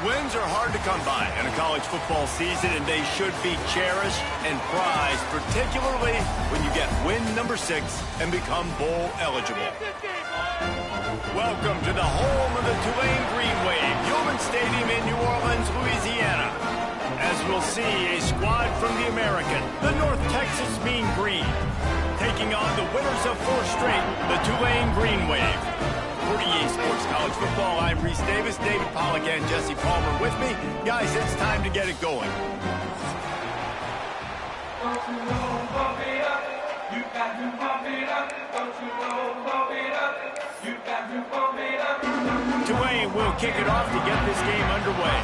Wins are hard to come by in a college football season, and they should be cherished and prized, particularly when you get win number 6 and become bowl eligible. Welcome to the home of the Tulane Green Wave, Human Stadium in New Orleans, Louisiana. As we'll see, a squad from the American, the North Texas Mean Green, taking on the winners of 4 straight, the Tulane Green Wave. For EA Sports College Football, I'm Reese Davis, David Pollack, and Jesse Palmer with me. Guys, it's time to get it going. Don't you know, pump it up. You got to pump it up. Don't you know, pump it up. You got to pump it up. Tulane will kick it off to get this game underway.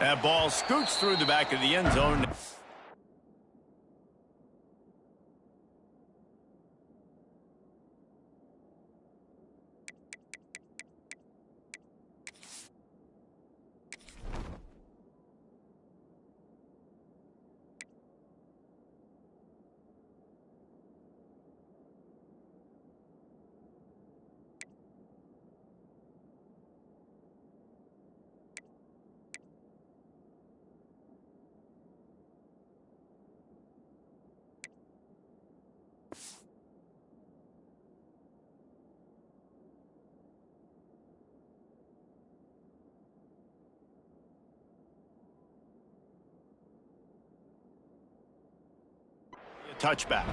That ball scoots through the back of the end zone. Touchback.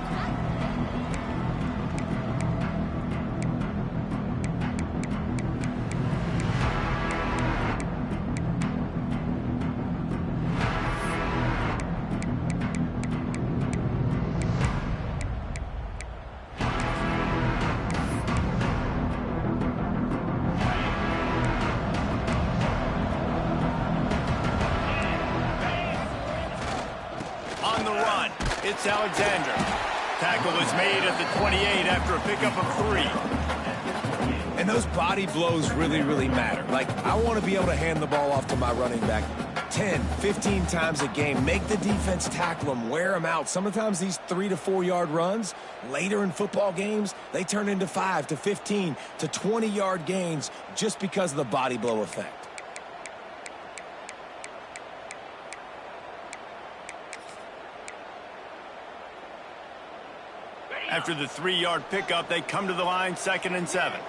On the run. It's Alexander. Tackle is made at the 28 after a pickup of 3. And those body blows really, really matter. Like, I want to be able to hand the ball off to my running back 10, 15 times a game. Make the defense tackle them, wear them out. Sometimes these 3 to 4 yard runs, later in football games, they turn into 5 to 15 to 20 yard gains just because of the body blow effect. After the 3-yard pickup, they come to the line, 2nd and 7.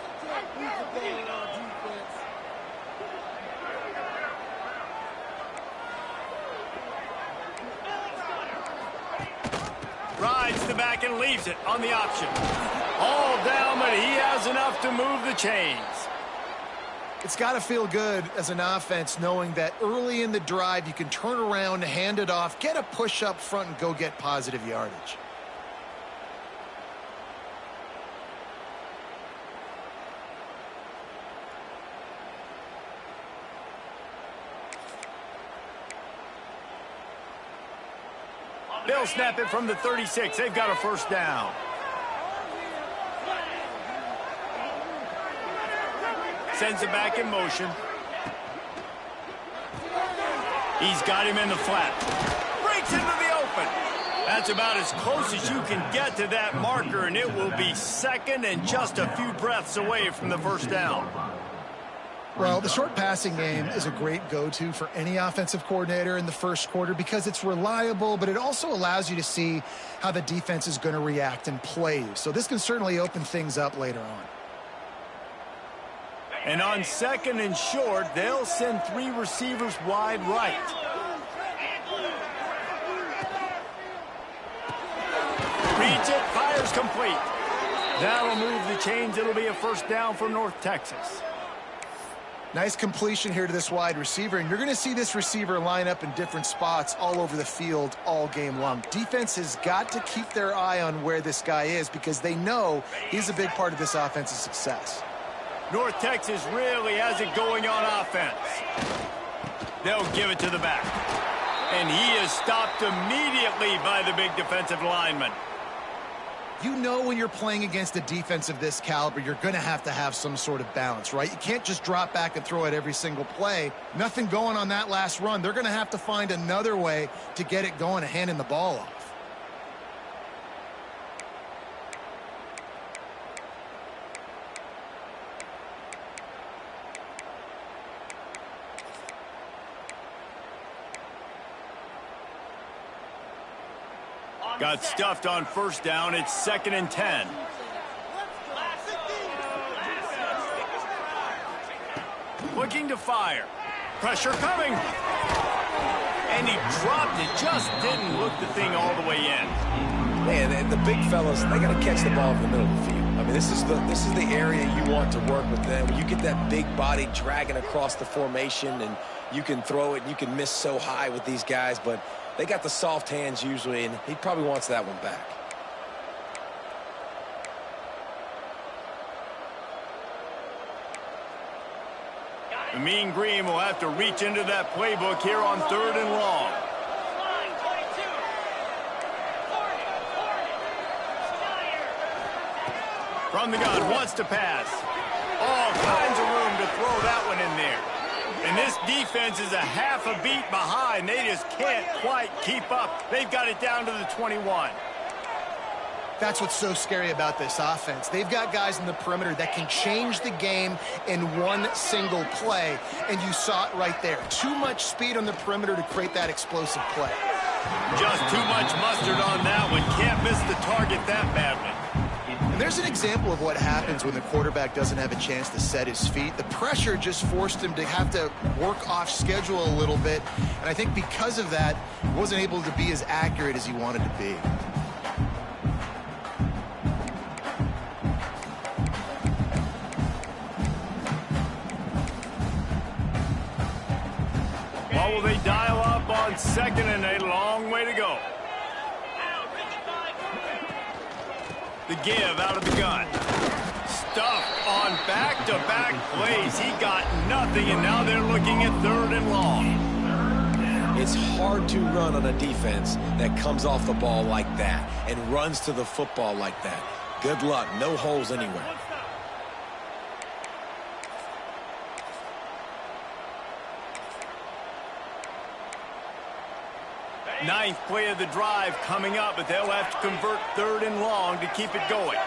Rides the back and leaves it on the option. All down, but he has enough to move the chains. It's got to feel good as an offense knowing that early in the drive you can turn around, hand it off, get a push up front, and go get positive yardage. They'll snap it from the 36. They've got a first down. Sends it back in motion. He's got him in the flat. Breaks into the open. That's about as close as you can get to that marker, and it will be 2nd and just a few breaths away from the first down. Well, the short passing game is a great go-to for any offensive coordinator in the first quarter because it's reliable, but it also allows you to see how the defense is going to react and play. So this can certainly open things up later on. And on 2nd and short, they'll send 3 receivers wide right. Reads it, fires complete. That'll move the chains. It'll be a first down for North Texas. Nice completion here to this wide receiver, and you're going to see this receiver line up in different spots all over the field all game long. Defense has got to keep their eye on where this guy is because they know he's a big part of this offense's success. North Texas really has it going on offense. They'll give it to the back. And he is stopped immediately by the big defensive lineman. You know when you're playing against a defense of this caliber, you're going to have some sort of balance, right? You can't just drop back and throw it every single play. Nothing going on that last run. They're going to have to find another way to get it going and handing the ball off. Got stuffed on first down. It's 2nd and 10. Looking to fire. Pressure coming. And he dropped it. Just didn't look the thing all the way in. Man, and the big fellas, they got to catch the ball in the middle of the field. I mean, this is the area you want to work with them. You get that big body dragging across the formation, and you can throw it, and you can miss so high with these guys, but they got the soft hands usually, and he probably wants that one back. The Mean Green will have to reach into that playbook here on 3rd and long. From the gun, wants to pass. All kinds of room to throw that one in there. And this defense is a half a beat behind. They just can't quite keep up. They've got it down to the 21. That's what's so scary about this offense. They've got guys in the perimeter that can change the game in one single play, and you saw it right there. Too much speed on the perimeter to create that explosive play. Just too much mustard on that one. Can't miss the target that badly. And there's an example of what happens when the quarterback doesn't have a chance to set his feet. The pressure just forced him to have to work off schedule a little bit, and I think because of that, he wasn't able to be as accurate as he wanted to be. What will they dial up on 2nd and a long way to go? The give out of the gun. Stuffed on back-to-back plays. He got nothing, and now they're looking at 3rd and long. It's hard to run on a defense that comes off the ball like that and runs to the football like that. Good luck. No holes anywhere. Ninth play of the drive coming up, but they'll have to convert 3rd and long to keep it going.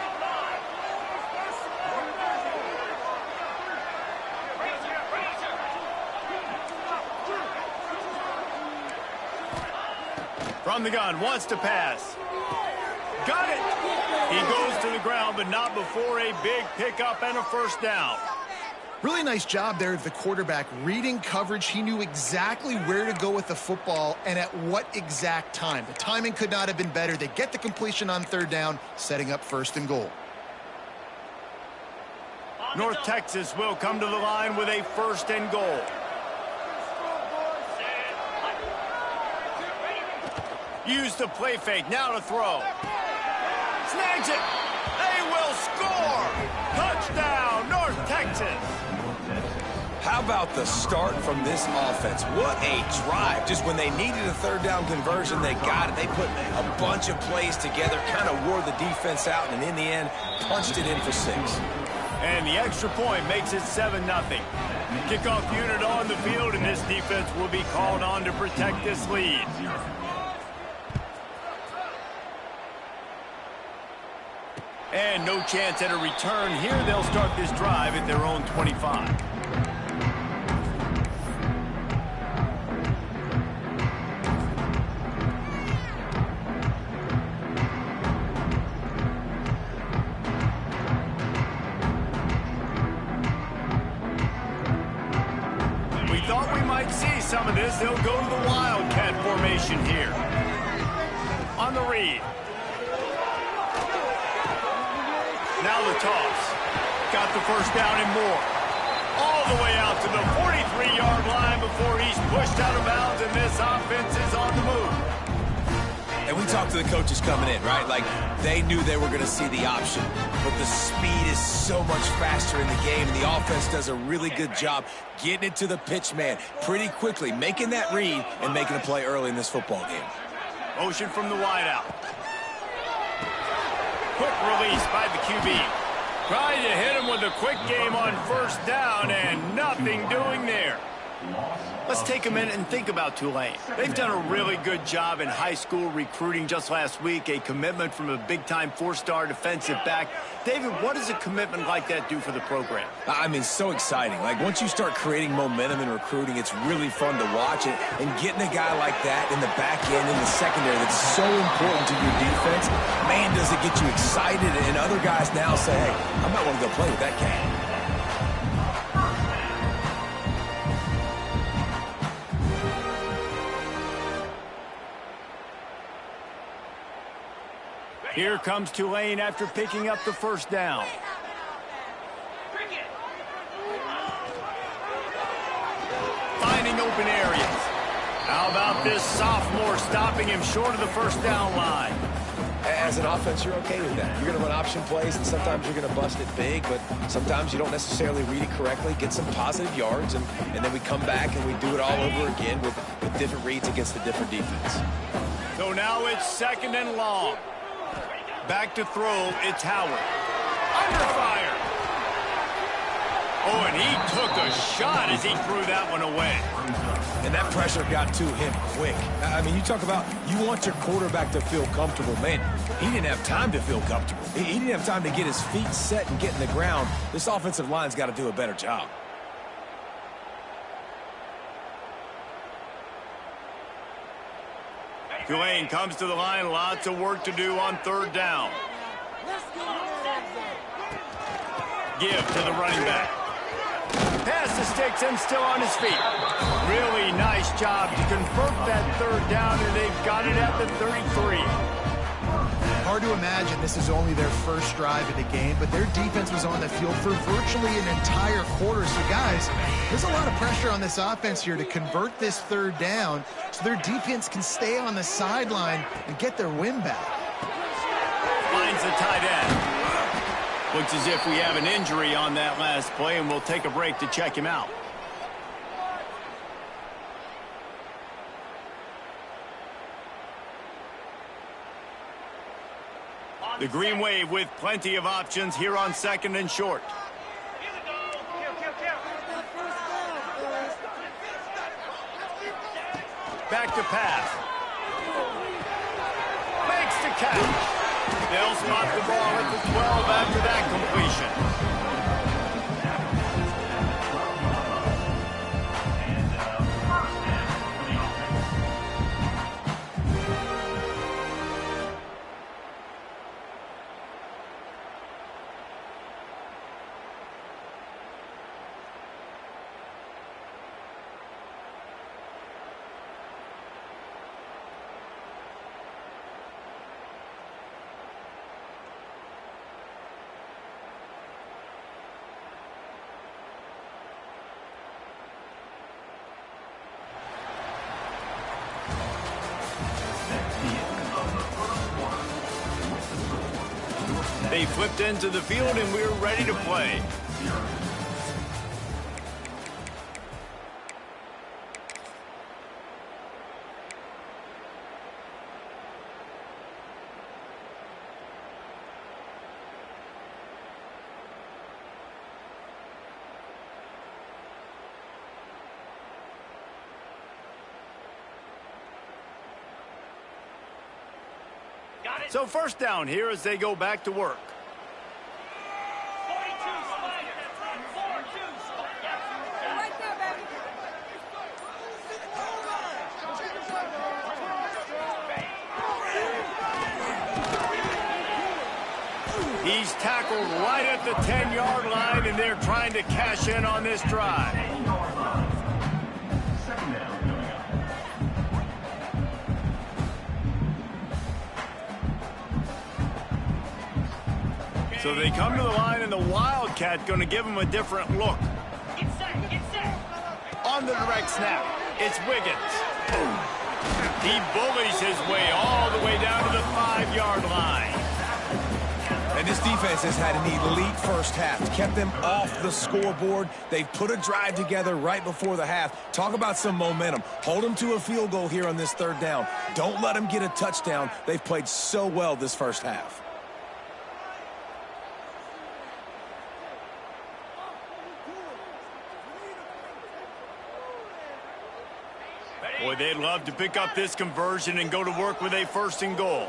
From the gun, wants to pass. Got it! He goes to the ground, but not before a big pickup and a first down. Really nice job there of the quarterback reading coverage. He knew exactly where to go with the football and at what exact time. The timing could not have been better. They get the completion on 3rd down, setting up 1st and goal. North Texas will come to the line with a 1st and goal. Use the play fake, now to throw. Snags it! They will score! Touchdown, North Texas! How about the start from this offense? What a drive. Just when they needed a 3rd down conversion, they got it. They put a bunch of plays together, kind of wore the defense out, and in the end, punched it in for 6. And the extra point makes it 7-0. Kickoff unit on the field, and this defense will be called on to protect this lead. And no chance at a return here. They'll start this drive at their own 25. We thought we might see some of this. They'll go to the Wildcat formation here. On the read. Now the toss. Got the first down and more. All the way out to the 43-yard line before he's pushed out of bounds, and this offense is on the move. And we talked to the coaches coming in, right? Like, they knew they were going to see the option. But the speed is so much faster in the game, and the offense does a really good job getting it to the pitch man pretty quickly, making that read and making a play early in this football game. Motion from the wideout. Quick release by the QB. Trying to hit him with a quick game on first down, and nothing doing there. Let's take a minute and think about Tulane. They've done a really good job in high school recruiting just last week, a commitment from a big-time four-star defensive back. David, what does a commitment like that do for the program? I mean, so exciting. Like, once you start creating momentum in recruiting, it's really fun to watch it. And getting a guy like that in the back end, in the secondary, that's so important to your defense, man, does it get you excited. And other guys now say, hey, I might want to go play with that cat. Here comes Tulane after picking up the first down. Finding open areas. How about this sophomore stopping him short of the first down line? As an offense, you're okay with that. You're going to run option plays, and sometimes you're going to bust it big, but sometimes you don't necessarily read it correctly, get some positive yards, and then we come back and we do it all over again with different reads against a different defense. So now it's 2nd and long. Back to throw, it's Howard. Under fire. Oh, and he took a shot as he threw that one away. And that pressure got to him quick. I mean, you talk about you want your quarterback to feel comfortable. Man, he didn't have time to feel comfortable. He didn't have time to get his feet set and get in the ground. This offensive line's got to do a better job. Tulane comes to the line. Lots of work to do on 3rd down. Give to the running back. Pass the sticks and still on his feet. Really nice job to convert that 3rd down, and they've got it at the 33. Hard to imagine this is only their first drive of the game, but their defense was on the field for virtually an entire quarter. So, guys, there's a lot of pressure on this offense here to convert this 3rd down so their defense can stay on the sideline and get their win back. Finds the tight end. Looks as if we have an injury on that last play, and we'll take a break to check him out. The Green Wave with plenty of options here on 2nd and short. Back to pass. Makes the catch. They'll spot the ball at the 12 after that completion. They flipped into the field, and we're ready to play. So 1st down here as they go back to work. He's tackled right at the 10-yard line, and they're trying to cash in on this drive. So they come to the line, and the Wildcat going to give them a different look. On the direct snap, it's Wiggins. He bullies his way all the way down to the 5-yard line. And this defense has had an elite first half. Kept them off the scoreboard. They've put a drive together right before the half. Talk about some momentum. Hold them to a field goal here on this 3rd down. Don't let them get a touchdown. They've played so well this first half. Boy, they'd love to pick up this conversion and go to work with a 1st and goal.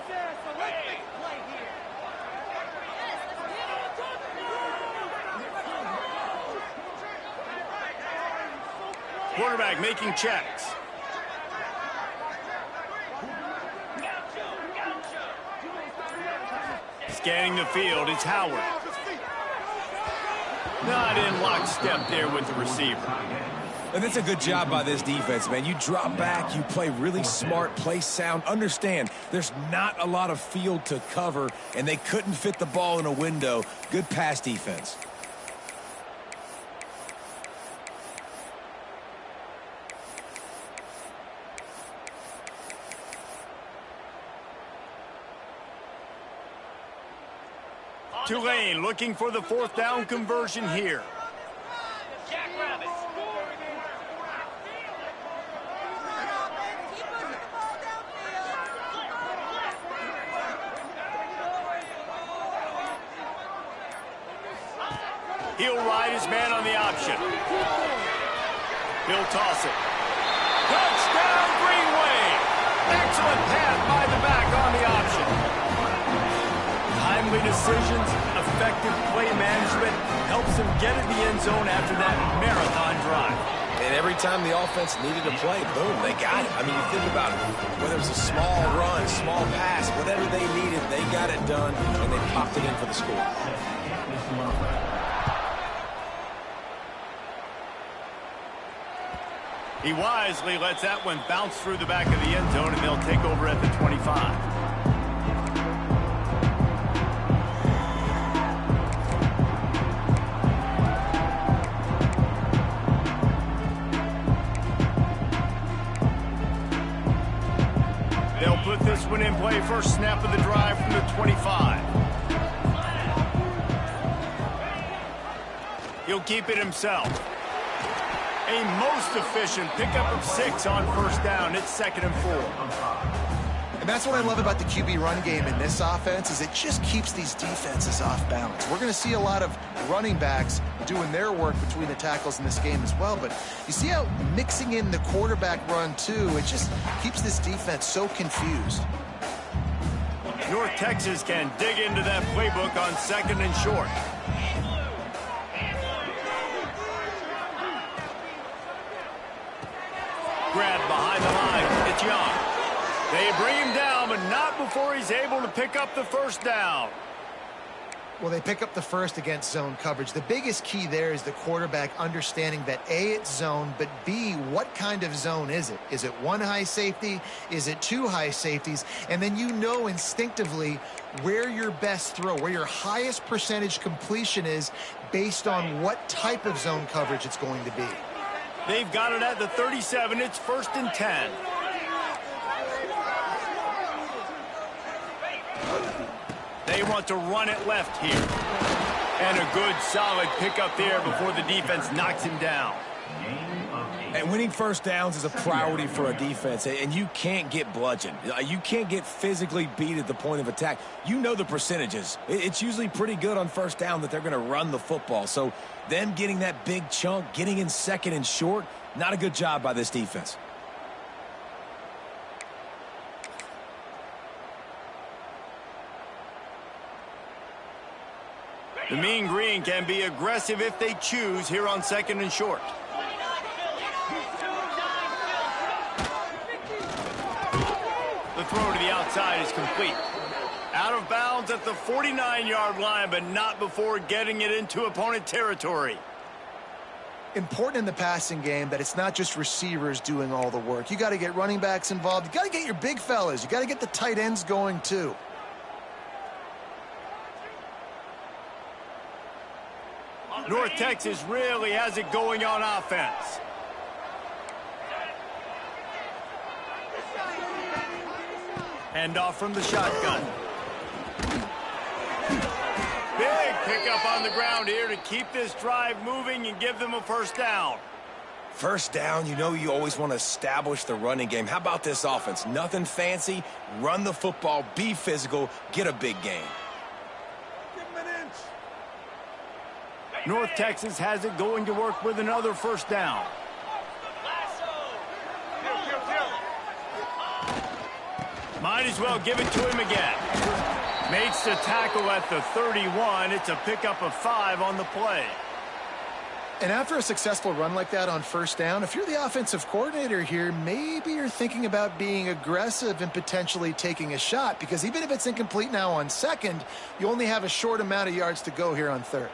Quarterback making checks. Scanning the field, it's Howard. Not in lockstep there with the receiver. And that's a good job by this defense, man. You drop back, you play really smart, play sound. Understand, there's not a lot of field to cover, and they couldn't fit the ball in a window. Good pass defense. Tulane looking for the 4th down conversion here. He'll ride his man on the option. He'll toss it. Touchdown, Greenway! Excellent pass by the back on the option. Timely decisions, effective play management helps them get in the end zone after that marathon drive. And every time the offense needed a play, boom, they got it. I mean, you think about it. Whether it was a small run, small pass, whatever they needed, they got it done, and they popped it in for the score. He wisely lets that one bounce through the back of the end zone, and they'll take over at the 25. They'll put this one in play. First snap of the drive from the 25. He'll keep it himself. A most efficient pickup of 6 on 1st down. It's 2nd and 4. And that's what I love about the QB run game in this offense is it just keeps these defenses off balance. We're going to see a lot of running backs doing their work between the tackles in this game as well. But you see how mixing in the quarterback run, too, it just keeps this defense so confused. North Texas can dig into that playbook on 2nd and short. Grabbed behind the line. It's Young. They bring him down, but not before he's able to pick up the 1st down. Well, they pick up the 1st against zone coverage. The biggest key there is the quarterback understanding that A, it's zone, but B, what kind of zone is it? Is it 1 high safety? Is it 2 high safeties? And then you know instinctively where your best throw, where your highest percentage completion is based on what type of zone coverage it's going to be. They've got it at the 37. It's 1st and 10. They want to run it left here. And a good, solid pickup there before the defense knocks him down. And winning 1st downs is a priority for a defense, and you can't get bludgeoned. You can't get physically beat at the point of attack. You know the percentages. It's usually pretty good on 1st down that they're going to run the football. So them getting that big chunk, getting in 2nd and short, not a good job by this defense. The Mean Green can be aggressive if they choose here on 2nd and short. The throw to the outside is complete. Out of bounds at the 49-yard line, but not before getting it into opponent territory. Important in the passing game that it's not just receivers doing all the work. You got to get running backs involved. You got to get your big fellas. You got to get the tight ends going too. North Texas really has it going on offense. Handoff from the shotgun. Big pickup on the ground here to keep this drive moving and give them a 1st down. 1st down, you know you always want to establish the running game. How about this offense? Nothing fancy. Run the football, be physical, get a big gain. North Texas has it going to work with another 1st down. Might as well give it to him again. Makes the tackle at the 31. It's a pickup of 5 on the play. And after a successful run like that on first down, if you're the offensive coordinator here, maybe you're thinking about being aggressive and potentially taking a shot, because even if it's incomplete now on second, you only have a short amount of yards to go here on third.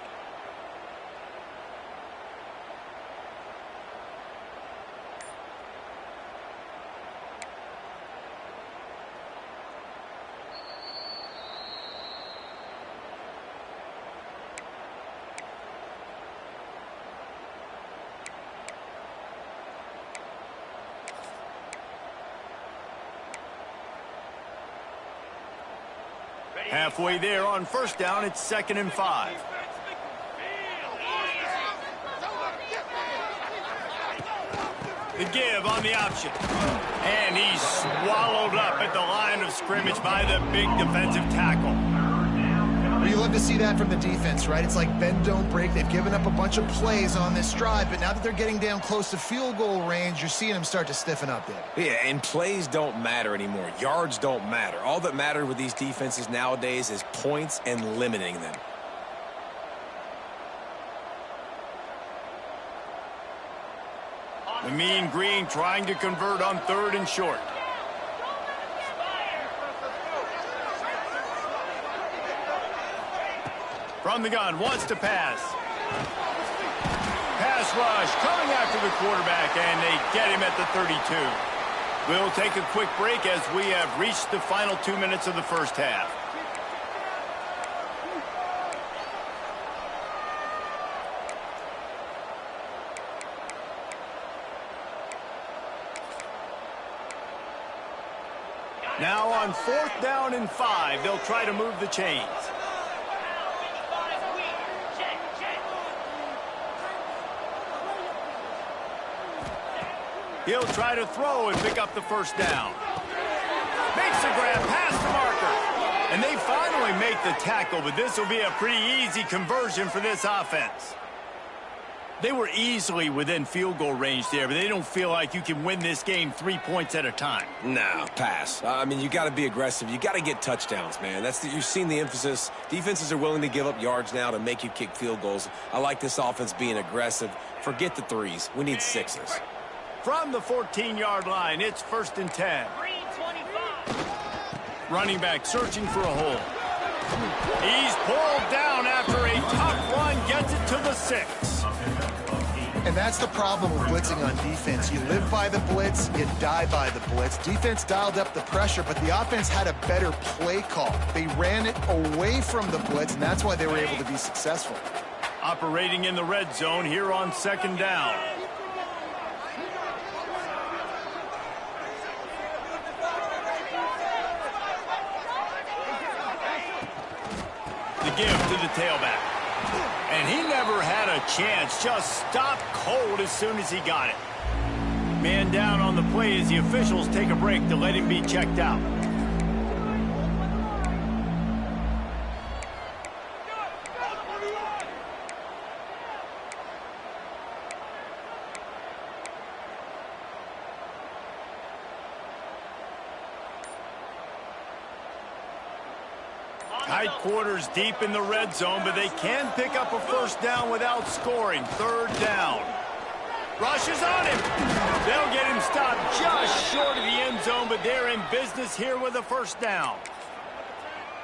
Halfway there on first down, it's 2nd and 5. The give on the option. And he's swallowed up at the line of scrimmage by the big defensive tackle. You love to see that from the defense, right? It's like bend, don't break. They've given up a bunch of plays on this drive, but now that they're getting down close to field goal range, you're seeing them start to stiffen up there. Yeah, and plays don't matter anymore. Yards don't matter. All that matters with these defenses nowadays is points and limiting them. The Mean Green trying to convert on 3rd and short. From the gun, wants to pass. Pass rush coming after the quarterback, and they get him at the 32. We'll take a quick break as we have reached the final 2 minutes of the first half. Now on 4th down and 5, they'll try to move the chains. He'll try to throw and pick up the first down. Makes the grab past the marker. And they finally make the tackle, but this will be a pretty easy conversion for this offense. They were easily within field goal range there, but they don't feel like you can win this game 3 points at a time. No, pass. I mean, you got to be aggressive. You got to get touchdowns, man. You've seen the emphasis. Defenses are willing to give up yards now to make you kick field goals. I like this offense being aggressive. Forget the 3s. We need 6s. From the 14-yard line, it's 1st and 10. Running back searching for a hole. He's pulled down after a tough run, gets it to the 6. And that's the problem with blitzing on defense. You live by the blitz, you die by the blitz. Defense dialed up the pressure, but the offense had a better play call. They ran it away from the blitz, and that's why they were able to be successful. Operating in the red zone here on 2nd down. The give to the tailback. And he never had a chance. Just stopped cold as soon as he got it. Man down on the play as the officials take a break to let him be checked out. Tight quarters deep in the red zone, but they can pick up a first down without scoring. 3rd down. Rushes on him. They'll get him stopped just short of the end zone, but they're in business here with a first down.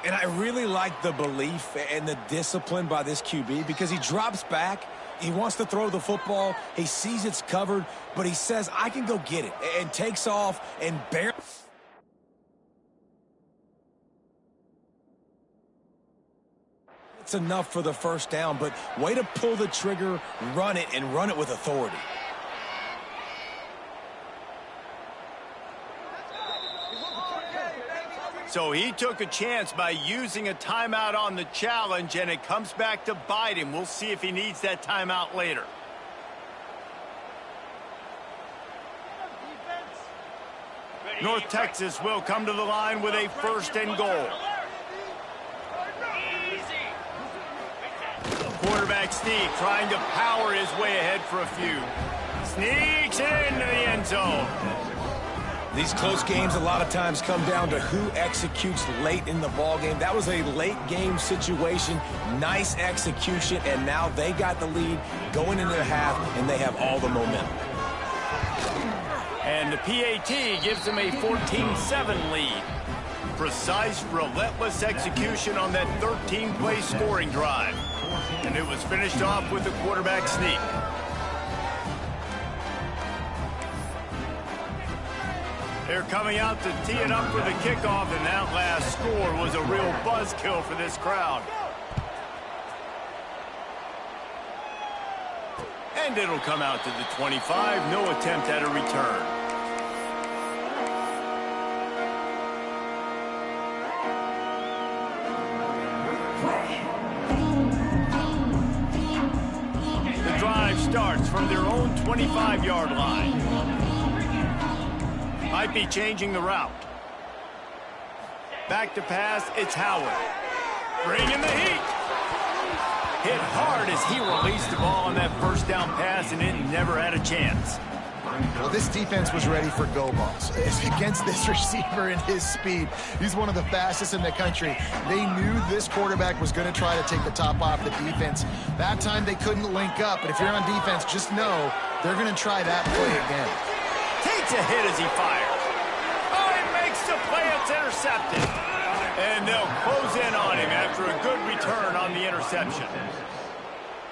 And I really like the belief and the discipline by this QB because he drops back. He wants to throw the football. He sees it's covered, but he says, I can go get it, and takes off and barely. It's enough for the first down, but way to pull the trigger, run it, and run it with authority. So he took a chance by using a timeout on the challenge, and it comes back to bite him. We'll see if he needs that timeout later. North Texas will come to the line with a 1st and goal. Quarterback sneak, trying to power his way ahead for a few. Sneaks it into the end zone. These close games a lot of times come down to who executes late in the ball game. That was a late game situation, nice execution, and now they got the lead going into the half, and they have all the momentum. And the PAT gives them a 14-7 lead. Precise, relentless execution on that 13-play scoring drive. And it was finished off with a quarterback sneak. They're coming out to tee it up for the kickoff, and that last score was a real buzzkill for this crowd. And it'll come out to the 25. No attempt at a return. The drive starts from their own 25-yard line. Might be changing the route. Back to pass, it's Howard. Bringing the heat. Hit hard as he released the ball on that first down pass, and it never had a chance. Well, this defense was ready for go balls. Against this receiver and his speed, he's one of the fastest in the country. They knew this quarterback was going to try to take the top off the defense. That time they couldn't link up, but if you're on defense, just know they're going to try that play again. Takes a hit as he fires. Oh, he makes the play. It's intercepted. And they'll close in on him after a good return on the interception.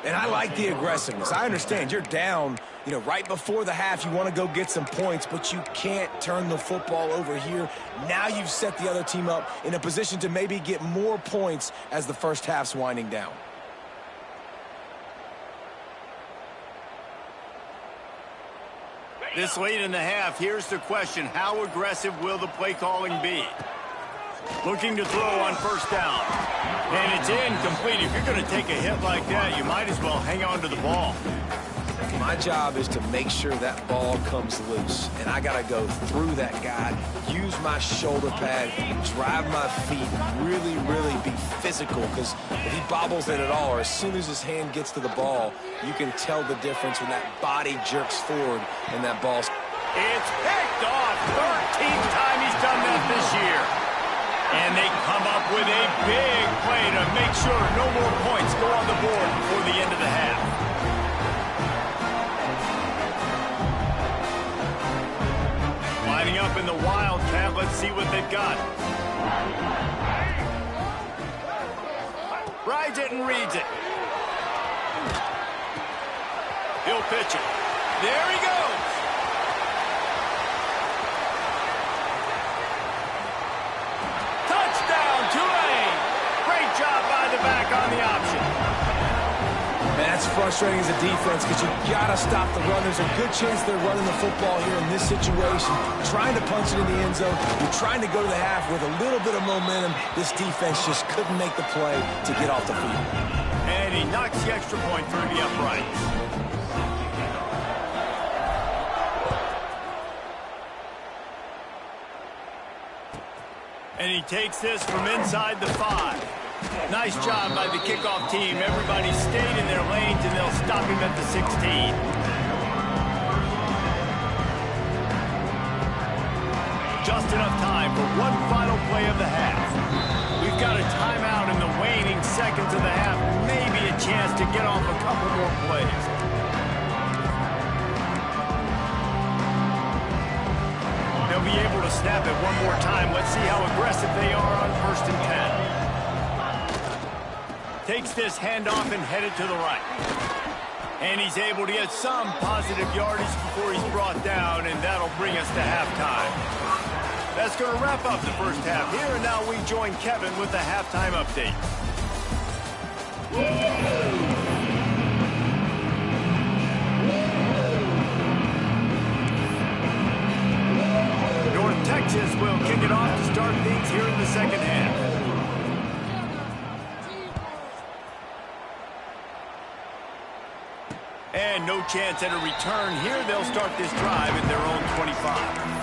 And I like the aggressiveness. I understand you're down, right before the half. You want to go get some points, but you can't turn the football over here. Now you've set the other team up in a position to maybe get more points as the first half's winding down. This late in the half, here's the question. How aggressive will the play calling be? Looking to throw on first down. And it's incomplete. If you're going to take a hit like that, you might as well hang on to the ball. My job is to make sure that ball comes loose. And I got to go through that guy, use my shoulder pad, drive my feet, really, really be physical. Because if he bobbles it at all, or as soon as his hand gets to the ball, you can tell the difference when that body jerks forward and that ball's... It's picked off. 13th time he's done that this year. And they come up with a big play to make sure no more points go on the board before the end of the half. Lining up in the Wildcat. Let's see what they've got. Rides it and reads it. He'll pitch it. There he goes. Touchdown, Tulane. Great job by the back on the option. Man, that's frustrating as a defense because you got to stop the run. There's a good chance they're running the football here in this situation, trying to punch it in the end zone. You're trying to go to the half with a little bit of momentum. This defense just couldn't make the play to get off the field. And he knocks the extra point through the uprights. And he takes this from inside the 5. Nice job by the kickoff team. Everybody stayed in their lanes, and they'll stop him at the 16. Just enough time for one final play of the half. We've got a timeout in the waning seconds of the half. Maybe a chance to get off a couple more plays. They'll be able to snap it one more time. Let's see how aggressive they are on 1st and 10. Takes this handoff and headed to the right. And he's able to get some positive yardage before he's brought down, and that'll bring us to halftime. That's going to wrap up the first half here, and now we join Kevin with the halftime update. North Texas will kick it off to start things here in the second half. And no chance at a return here. They'll start this drive at their own 25.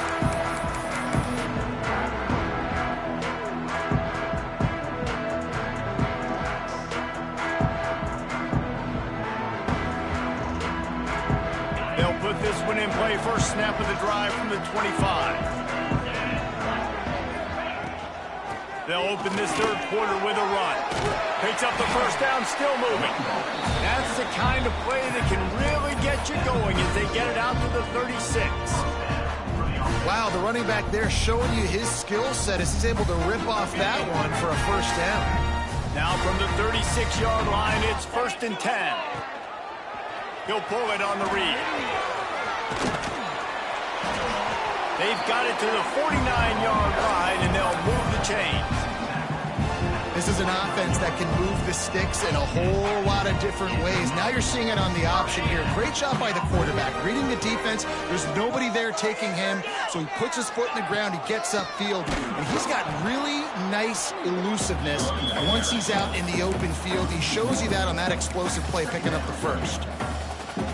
They'll put this one in play. First snap of the drive from the 25. They'll open this third quarter with a run. Picks up the first down, still moving. That's the kind of play that can really get you going as they get it out to the 36. Wow, the running back there showing you his skill set as he's able to rip off that one for a first down. Now from the 36-yard line, it's 1st and 10. He'll pull it on the read. They've got it to the 49-yard line, and they'll move the chains. This is an offense that can move the sticks in a whole lot of different ways. Now you're seeing it on the option here. Great job by the quarterback. Reading the defense, there's nobody there taking him, so he puts his foot in the ground, he gets upfield, and he's got really nice elusiveness. Once he's out in the open field, he shows you that on that explosive play, picking up the first.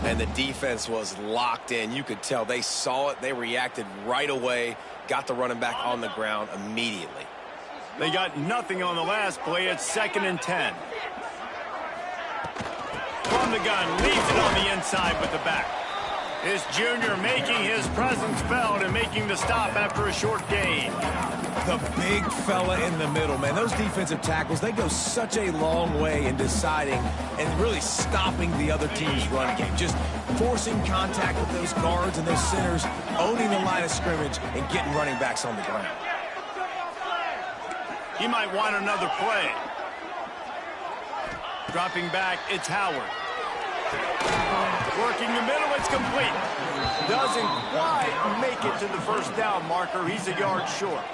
And the defense was locked in. You could tell they saw it. They reacted right away, got the running back on the ground immediately. They got nothing on the last play. It's 2nd and 10. From the gun, leaves it on the inside with the back. This junior making his presence felt and making the stop after a short gain. The big fella in the middle, man. Those defensive tackles, they go such a long way in deciding and really stopping the other team's run game. Just forcing contact with those guards and those centers, owning the line of scrimmage, and getting running backs on the ground. He might want another play. Dropping back, it's Howard. Working the middle, it's complete. Doesn't quite make it to the first down marker. He's a yard short.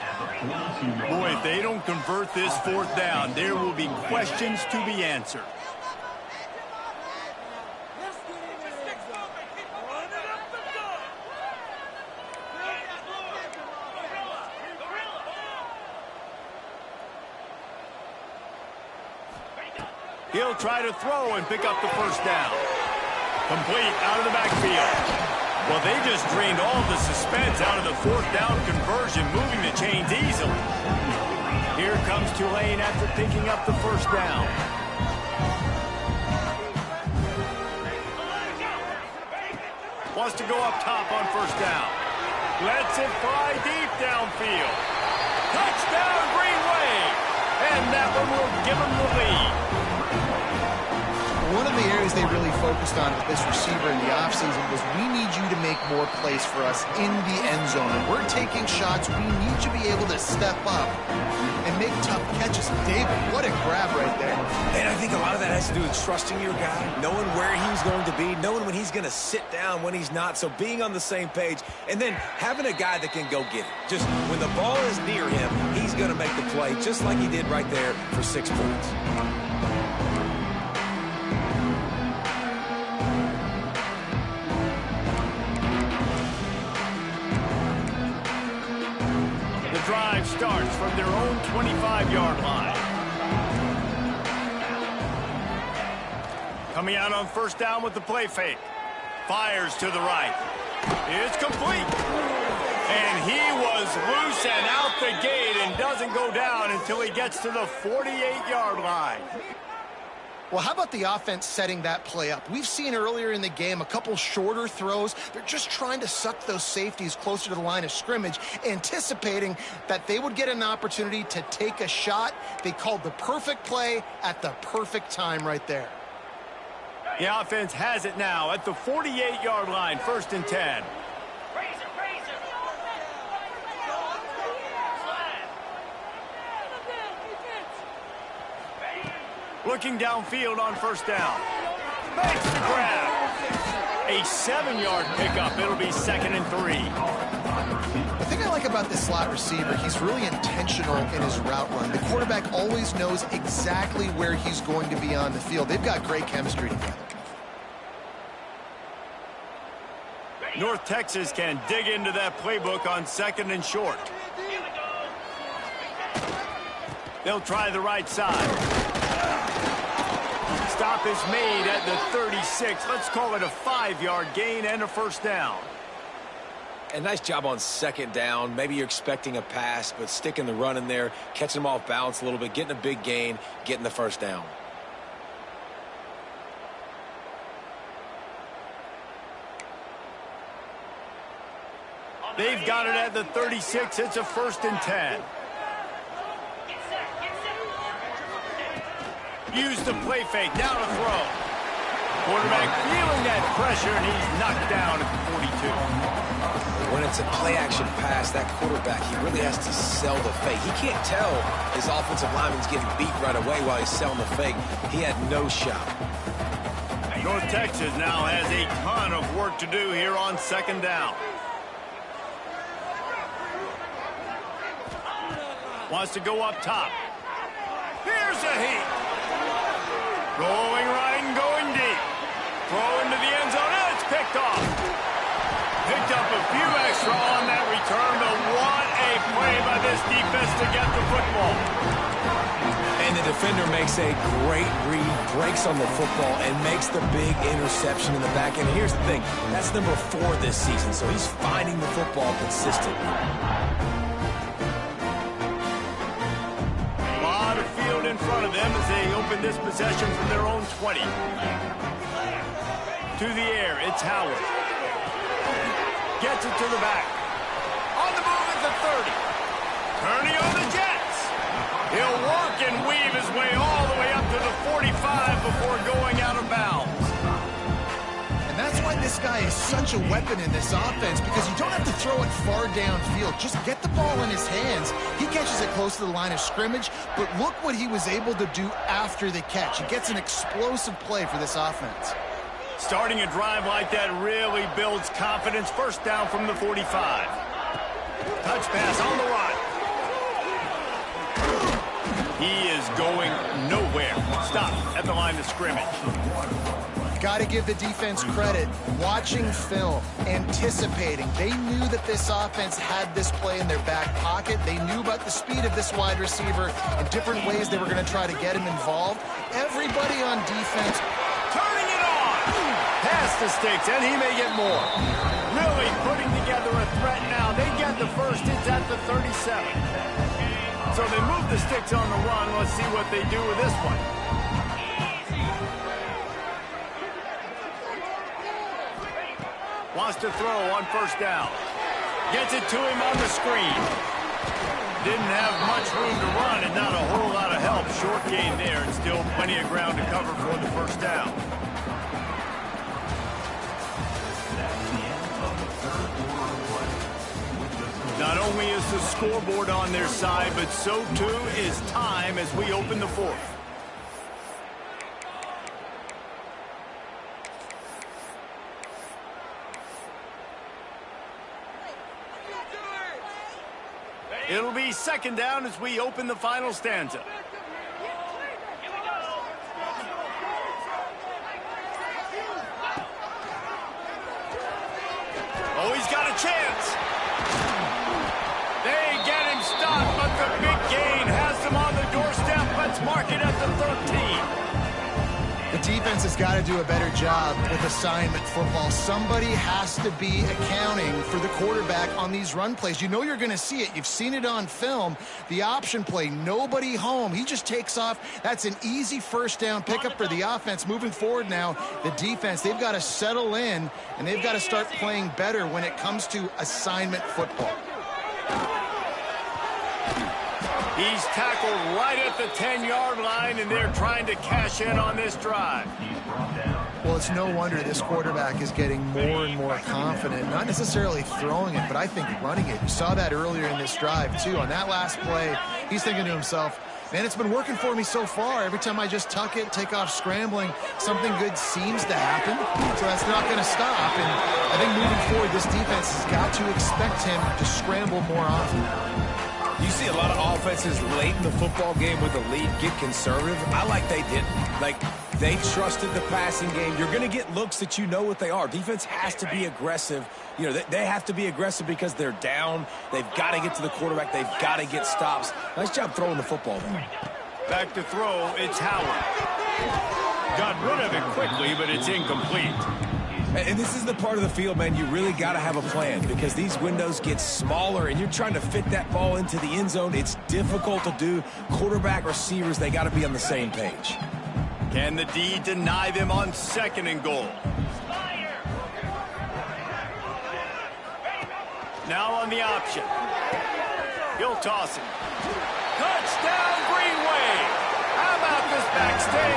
Boy, if they don't convert this 4th down, there will be questions to be answered. He'll try to throw and pick up the first down. Complete out of the backfield. Well, they just drained all the suspense out of the 4th down conversion, moving the chains easily. Here comes Tulane after picking up the first down. Wants to go up top on first down. Lets it fly deep downfield. Touchdown, Green Wave! And that one will give them the lead. One of the areas they really focused on with this receiver in the offseason was we need you to make more plays for us in the end zone. When we're taking shots, we need you to be able to step up and make tough catches. David, what a grab right there. And I think a lot of that has to do with trusting your guy, knowing where he's going to be, knowing when he's going to sit down, when he's not. So being on the same page, and then having a guy that can go get it. Just when the ball is near him, he's going to make the play, just like he did right there for 6 points. Drive starts from their own 25-yard line. Coming out on first down with the play fake. Fires to the right. It's complete. And he was loose and out the gate and doesn't go down until he gets to the 48-yard line. Well, how about the offense setting that play up? We've seen earlier in the game a couple shorter throws. They're just trying to suck those safeties closer to the line of scrimmage, anticipating that they would get an opportunity to take a shot. They called the perfect play at the perfect time right there. The offense has it now at the 48-yard line, 1st and 10. Looking downfield on first down. Makes the grab. A 7-yard pickup. It'll be 2nd and 3. The thing I like about this slot receiver, he's really intentional in his route run. The quarterback always knows exactly where he's going to be on the field. They've got great chemistry together. North Texas can dig into that playbook on 2nd and short. They'll try the right side. Stop is made at the 36. Let's call it a 5-yard gain and a first down. And nice job on 2nd down. Maybe you're expecting a pass, but sticking the run in there, catching them off balance a little bit, getting a big gain, getting the first down. They've got it at the 36. It's a 1st and 10. Use the play fake, now to throw. Quarterback feeling that pressure, and he's knocked down at the 42. When it's a play-action pass, that quarterback, he really has to sell the fake. He can't tell his offensive lineman's getting beat right away while he's selling the fake. He had no shot. North Texas now has a ton of work to do here on second down. Wants to go up top. Here's a heat. Going right and going deep. Throw into the end zone, and it's picked off. Picked up a few extra on that return, but what a play by this defense to get the football. And the defender makes a great read, breaks on the football, and makes the big interception in the back end. Here's the thing, that's number 4 this season, so he's finding the football consistently. A lot of field in front of them as they open this possession from their own 20. To the air, it's Howard. Gets it to the back. On the move at the 30. Turning on the Jets. He'll work and weave his way all the way up to the 45 before going out of bounds. And that's why this guy is such a weapon in this offense, because you don't have to throw it far downfield. Just get the ball in his hands. He catches it close to the line of scrimmage, but look what he was able to do after the catch. He gets an explosive play for this offense. Starting a drive like that really builds confidence. First down from the 45. Touch pass on the right. He is going nowhere. Stop at the line of scrimmage. Got to give the defense credit. Watching film, anticipating. They knew that this offense had this play in their back pocket. They knew about the speed of this wide receiver and different ways they were going to try to get him involved. Everybody on defense Turning it on. Pass the sticks, and he may get more. Really putting together a threat now. They get the first. It's at the 37. So they move the sticks on the run. Let's see what they do with this one. Wants to throw on first down. Gets it to him on the screen. Didn't have much room to run and not a whole lot of help. Short gain there and still plenty of ground to cover for the first down. Not only is the scoreboard on their side, but so too is time as we open the fourth. It'll be second down as we open the final stanza. Oh, he's got a chance. They get him stopped, but the big gain has them on the doorstep. Let's mark it at the 13. The defense has got to do a better job with assignment football. Somebody has to be accounting for the quarterback on these run plays. You know you're going to see it. You've seen it on film. The option play, nobody home. He just takes off. That's an easy first down pickup for the offense. Moving forward now, the defense, they've got to settle in, and they've got to start playing better when it comes to assignment football. He's tackled right at the 10-yard line, and they're trying to cash in on this drive. Well, it's no wonder this quarterback is getting more and more confident, not necessarily throwing it, but I think running it. You saw that earlier in this drive, too. On that last play, he's thinking to himself, man, it's been working for me so far. Every time I just tuck it, take off scrambling, something good seems to happen. So that's not going to stop. And I think moving forward, this defense has got to expect him to scramble more often. You see a lot of offenses late in the football game with a lead get conservative. I like they didn't. Like, they trusted the passing game. You're going to get looks that you know what they are. Defense has to be aggressive. You know, they have to be aggressive because they're down. They've got to get to the quarterback. They've got to get stops. Nice job throwing the football there. Back to throw, it's Howard. Got rid of it quickly, but it's incomplete. And this is the part of the field, man, you really got to have a plan because these windows get smaller and you're trying to fit that ball into the end zone. It's difficult to do. Quarterback, receivers, they got to be on the same page. Can the D deny them on second and goal? Now on the option. He'll toss it. Touchdown, Green Wave. How about this backstage?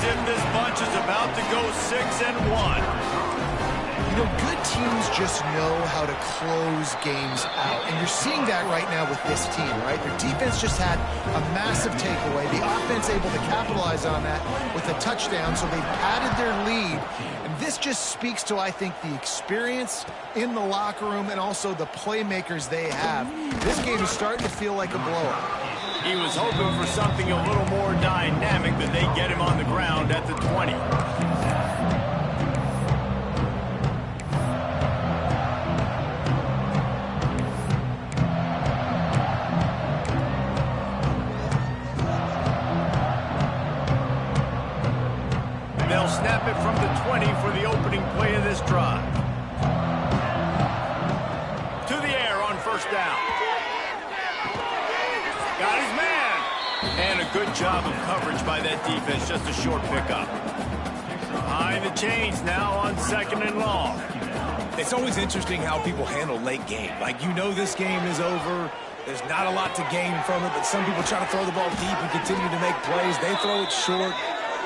if this bunch is about to go 6-1. You know, good teams just know how to close games out. And you're seeing that right now with this team, right? Their defense just had a massive takeaway. The offense able to capitalize on that with a touchdown, so they've padded their lead. And this just speaks to, I think, the experience in the locker room and also the playmakers they have. This game is starting to feel like a blowout. He was hoping for something a little more dynamic, but they get him on the ground at the 20. They'll snap it from the 20 for the opening play of this drive. To the air on first down. Got his man. And a good job of coverage by that defense. Just a short pickup. Behind the chains now on 2nd and long. It's always interesting how people handle late game. Like, you know this game is over. There's not a lot to gain from it, but some people try to throw the ball deep and continue to make plays. They throw it short.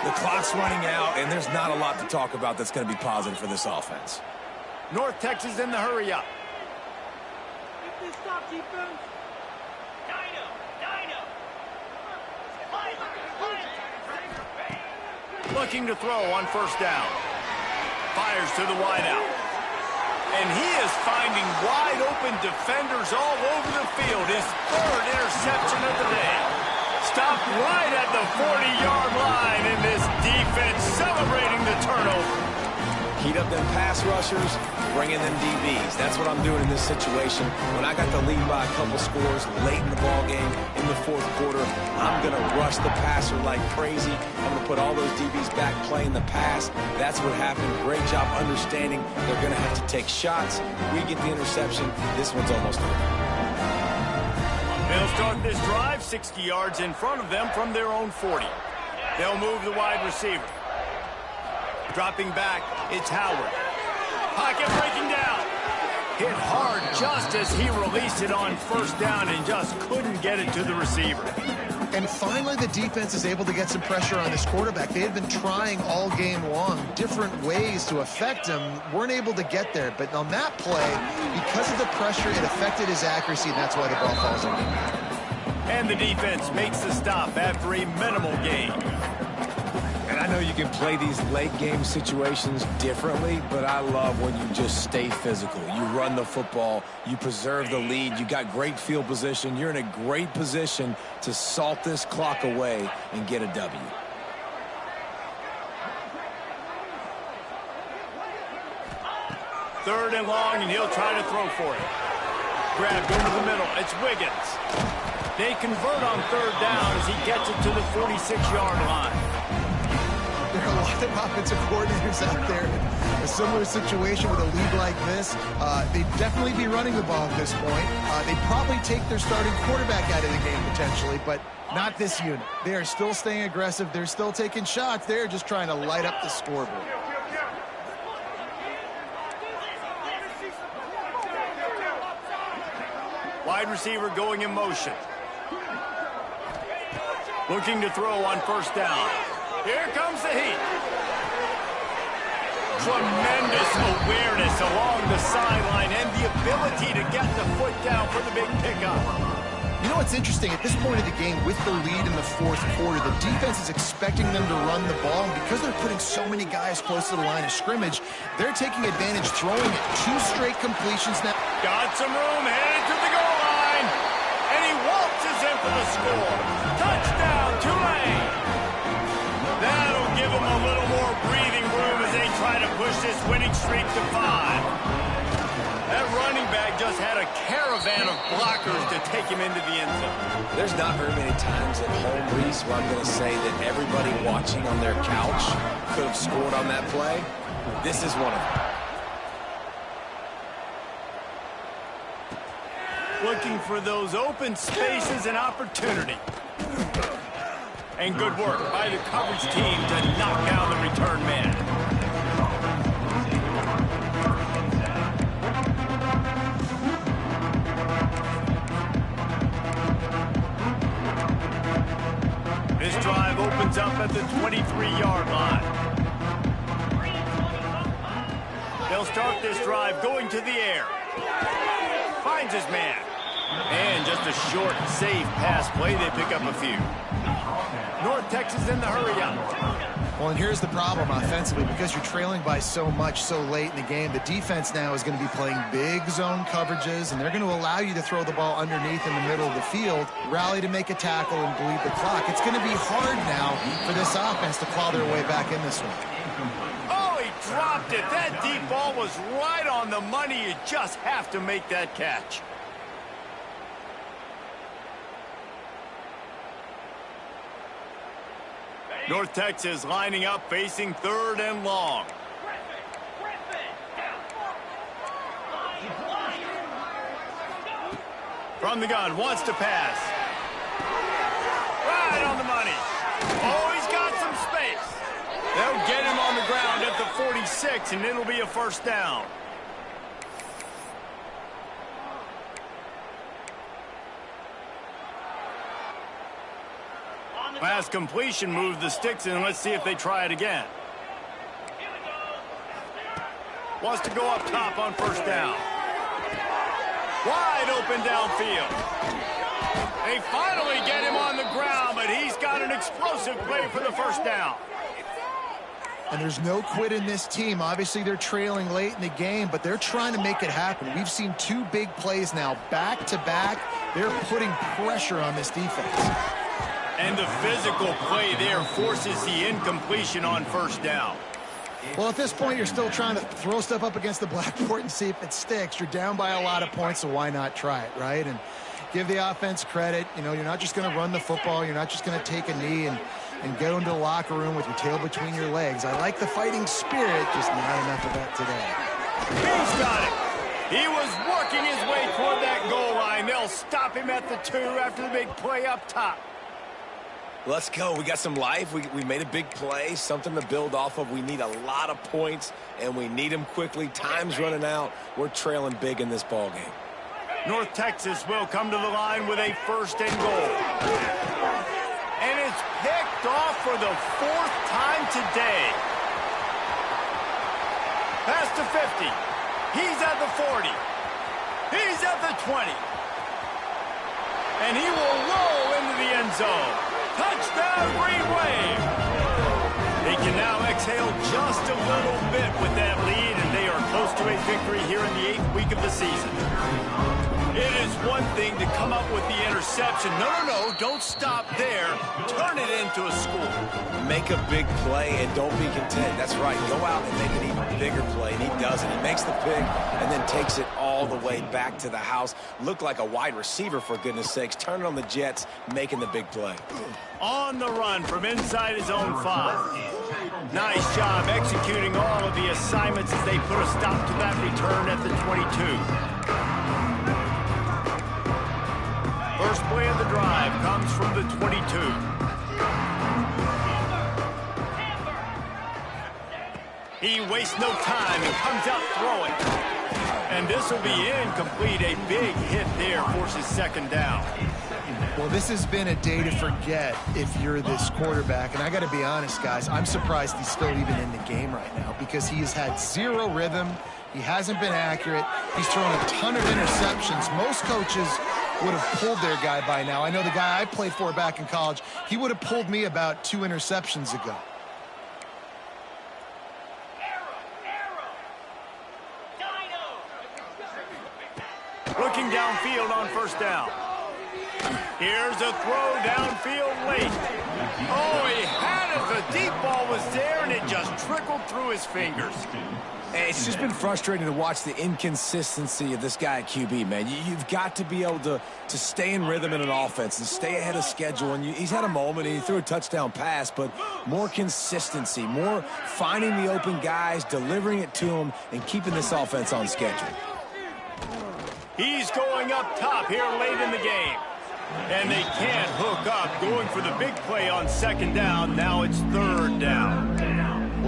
The clock's running out, and there's not a lot to talk about that's going to be positive for this offense. North Texas in the hurry-up. Looking to throw on first down. Fires to the wideout. And he is finding wide-open defenders all over the field. His 3rd interception of the day. Stopped right at the 40-yard line, and this defense celebrating the turnover. Heat up them pass rushers, bring in them DBs. That's what I'm doing in this situation. When I got the lead by a couple scores late in the ball game, in the 4th quarter, I'm going to rush the passer like crazy. I'm going to put all those DBs back playing the pass. That's what happened. Great job understanding they're going to have to take shots. We get the interception. This one's almost over. They'll start this drive 60 yards in front of them from their own 40. They'll move the wide receiver. Dropping back, it's Howard. Pocket breaking down. Hit hard just as he released it on first down and just couldn't get it to the receiver. And finally, the defense is able to get some pressure on this quarterback. They had been trying all game long different ways to affect him. Weren't able to get there. But on that play, because of the pressure, it affected his accuracy, and that's why the ball falls on him. And the defense makes the stop after a minimal gain. And I know you can play these late game situations differently, but I love when you just stay physical. You run the football, you preserve the lead, you got great field position, you're in a great position to salt this clock away and get a W. Third and long, and he'll try to throw for it. Grabbed over the middle, it's Wiggins. They convert on third down as he gets it to the 46-yard line. There are a lot of offensive coordinators out there in a similar situation with a lead like this. They'd definitely be running the ball at this point. They'd probably take their starting quarterback out of the game potentially, but not this unit. They are still staying aggressive. They're still taking shots. They're just trying to light up the scoreboard. Wide receiver going in motion. Looking to throw on first down. Here comes the heat. Tremendous awareness along the sideline and the ability to get the foot down for the big pickup. You know what's interesting? At this point of the game, with the lead in the 4th quarter, the defense is expecting them to run the ball. And because they're putting so many guys close to the line of scrimmage, they're taking advantage, throwing it 2 straight completions now. Got some room, headed to the goal line. And he waltzes in for the score. Touchdown, Tulane. That'll give them a little more breathing room as they try to push this winning streak to 5. That running back just had a caravan of blockers to take him into the end zone. There's not very many times at home, Reese, where I'm going to say that everybody watching on their couch could have scored on that play. This is one of them. Looking for those open spaces and opportunity. And good work by the coverage team to knock down the return man. This drive opens lines up at the 23-yard line. They'll start this drive going to the air. Finds his man. And just a short, safe pass play. They pick up a few. North Texas in the hurry-up. Well, and here's the problem offensively. Because you're trailing by so much so late in the game, the defense now is going to be playing big zone coverages, and they're going to allow you to throw the ball underneath in the middle of the field, rally to make a tackle, and bleed the clock. It's going to be hard now for this offense to claw their way back in this one. Oh, he dropped it. That deep ball was right on the money. You just have to make that catch. North Texas lining up, facing 3rd and long. From the gun, wants to pass. Right on the money. Oh, he's got some space. They'll get him on the ground at the 46, and it'll be a first down. Pass completion moves the sticks in. Let's see if they try it again. Wants to go up top on first down. Wide open downfield. They finally get him on the ground, but he's got an explosive play for the first down. And there's no quit in this team. Obviously, they're trailing late in the game, but they're trying to make it happen. We've seen 2 big plays now, back-to-back. They're putting pressure on this defense. And the physical play there forces the incompletion on first down. Well, at this point, you're still trying to throw stuff up against the blackboard and see if it sticks. You're down by a lot of points, so why not try it, right? And give the offense credit. You know, you're not just going to run the football. You're not just going to take a knee and go into the locker room with your tail between your legs. I like the fighting spirit, just not enough of that today. He's got it. He was working his way toward that goal line. They'll stop him at the 2 after the big play up top. Let's go. We got some life. We made a big play, something to build off of. We need a lot of points, and we need them quickly. Time's running out. We're trailing big in this ball game. North Texas will come to the line with a 1st and goal. And it's picked off for the 4th time today. Pass to 50. He's at the 40. He's at the 20. And he will roll into the end zone. Touchdown, Green Wave! They can now exhale just a little bit with that lead, and they are close to a victory here in the 8th week of the season. It is one thing to come up with the interception. No, don't stop there. Turn it into a score. Make a big play and don't be content. That's right. Go out and make an even bigger play, and he does it. He makes the pick and then takes it all the way back to the house. Looked like a wide receiver, for goodness sakes. Turning on the Jets, making the big play. On the run from inside his own 5. Nice job executing all of the assignments as they put a stop to that return at the 22. First play of the drive comes from the 22. He wastes no time and comes out throwing. And this will be incomplete. A big hit there forces 2nd down. Well, this has been a day to forget if you're this quarterback. And I got to be honest, guys, I'm surprised he's still even in the game right now because he has had 0 rhythm. He hasn't been accurate. He's thrown a ton of interceptions. Most coaches would have pulled their guy by now. I know the guy I played for back in college, he would have pulled me about 2 interceptions ago. Looking downfield on first down. Here's a throw downfield late. Oh, he had it. The deep ball was there, and it just trickled through his fingers. It's just been frustrating to watch the inconsistency of this guy at QB, man. You've got to be able to stay in rhythm in an offense and stay ahead of schedule. And he's had a moment, and he threw a touchdown pass, but more consistency, more finding the open guys, delivering it to them, and keeping this offense on schedule. He's going up top here late in the game. And they can't hook up, going for the big play on 2nd down. Now it's 3rd down.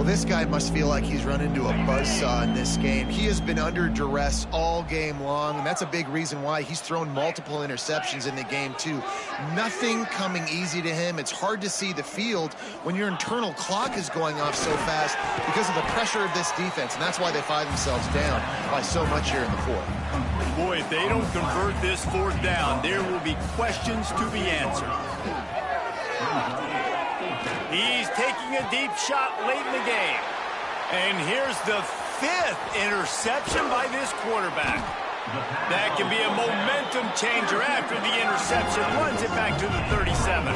Well, this guy must feel like he's run into a buzzsaw in this game. He has been under duress all game long, and that's a big reason why he's thrown multiple interceptions in the game, too. Nothing coming easy to him. It's hard to see the field when your internal clock is going off so fast because of the pressure of this defense, and that's why they find themselves down by so much here in the fourth. Boy, if they don't convert this fourth down, there will be questions to be answered. He's taking a deep shot late in the game. And here's the 5th interception by this quarterback. That can be a momentum changer after the interception. Runs it back to the 37.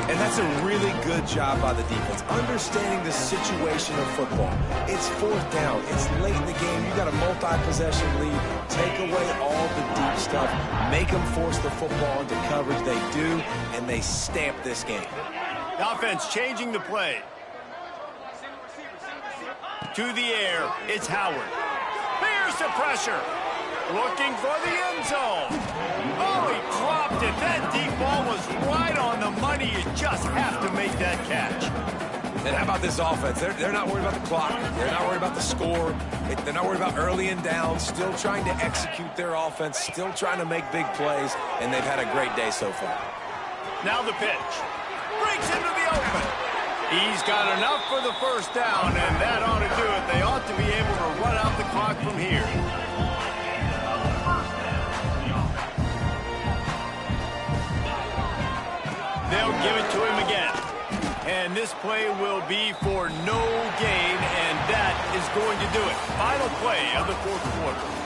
And that's a really good job by the defense, understanding the situation of football. It's fourth down. It's late in the game. You got a multi-possession lead. Take away all the deep stuff. Make them force the football into coverage. They do, and they stamp this game. Offense changing the play. To the air, it's Howard. Here's the pressure. Looking for the end zone. Oh, he dropped it. That deep ball was right on the money. You just have to make that catch. And how about this offense? They're not worried about the clock. They're not worried about the score. They're not worried about early and down. Still trying to execute their offense. Still trying to make big plays. And they've had a great day so far. Now the pitch. Breaks into the open. He's got enough for the first down, and that ought to do it. They ought to be able to run out the clock from here. They'll give it to him again. And this play will be for no gain, and that is going to do it. Final play of the fourth quarter.